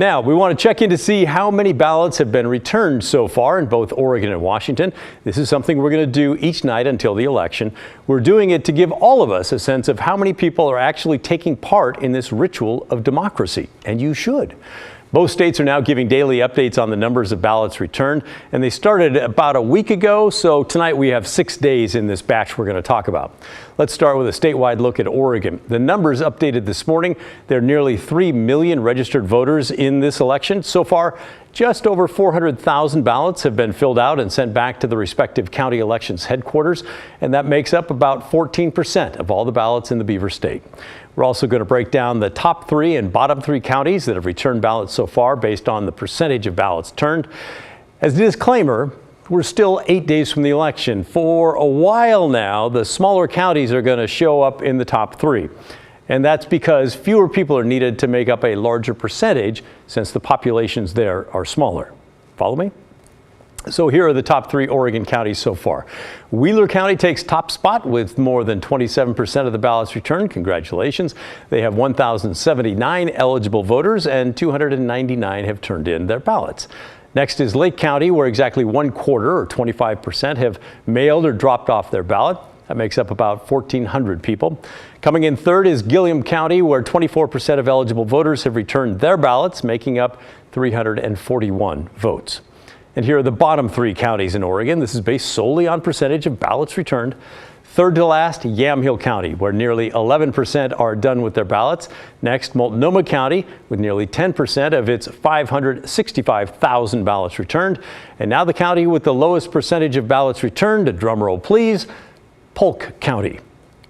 Now, we want to check in to see how many ballots have been returned so far in both Oregon and Washington. This is something we're going to do each night until the election. We're doing it to give all of us a sense of how many people are actually taking part in this ritual of democracy, and you should. Both states are now giving daily updates on the numbers of ballots returned, and they started about a week ago, so tonight we have 6 days in this batch we're going to talk about. Let's start with a statewide look at Oregon. The numbers updated this morning. There are nearly 3 million registered voters in this election. So far, just over 400,000 ballots have been filled out and sent back to the respective county elections headquarters, and that makes up about 14% of all the ballots in the Beaver State. We're also going to break down the top 3 and bottom 3 counties that have returned ballots so far based on the percentage of ballots turned. As a disclaimer, we're still 8 days from the election. For a while now, the smaller counties are going to show up in the top 3. And that's because fewer people are needed to make up a larger percentage since the populations there are smaller. Follow me? So here are the top 3 Oregon counties so far. Wheeler County takes top spot with more than 27% of the ballots returned. Congratulations. They have 1,079 eligible voters and 299 have turned in their ballots. Next is Lake County, where exactly 1/4 or 25% have mailed or dropped off their ballot. That makes up about 1,400 people. Coming in third is Gilliam County, where 24% of eligible voters have returned their ballots, making up 341 votes. And here are the bottom 3 counties in Oregon. This is based solely on percentage of ballots returned. Third to last, Yamhill County, where nearly 11% are done with their ballots. Next, Multnomah County, with nearly 10% of its 565,000 ballots returned. And now the county with the lowest percentage of ballots returned, a drum roll please, Polk County.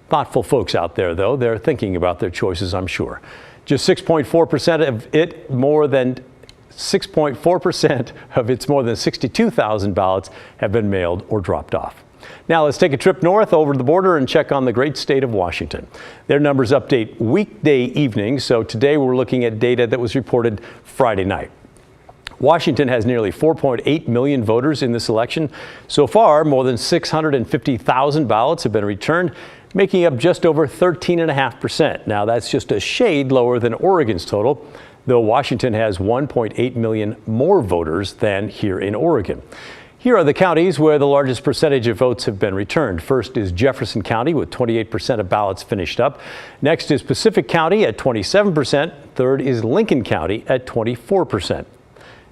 Thoughtful folks out there, though. They're thinking about their choices, I'm sure. Just 6.4% of it, more than 6.4% of its more than 62,000 ballots have been mailed or dropped off. Now let's take a trip north over the border and check on the great state of Washington. Their numbers update weekday evenings, so today we're looking at data that was reported Friday night. Washington has nearly 4.8 million voters in this election. So far, more than 650,000 ballots have been returned, making up just over 13.5%. Now that's just a shade lower than Oregon's total, though Washington has 1.8 million more voters than here in Oregon. Here are the counties where the largest percentage of votes have been returned. First is Jefferson County with 28% of ballots finished up. Next is Pacific County at 27%. Third is Lincoln County at 24%.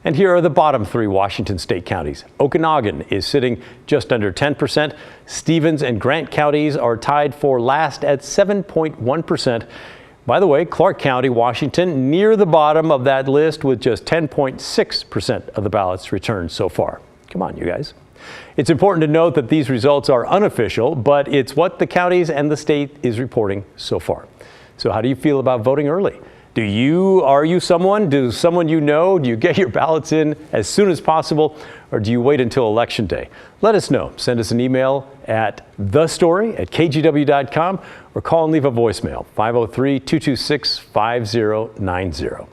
And here are the bottom 3 Washington state counties. Okanogan is sitting just under 10%. Stevens and Grant counties are tied for last at 7.1%. By the way, Clark County, Washington, near the bottom of that list with just 10.6% of the ballots returned so far. Come on, you guys. It's important to note that these results are unofficial, but it's what the counties and the state is reporting so far. So how do you feel about voting early? Does someone you know, do you get your ballots in as soon as possible, or do you wait until election day? Let us know. Send us an email at thestory@kgw.com or call and leave a voicemail, 503-226-5090.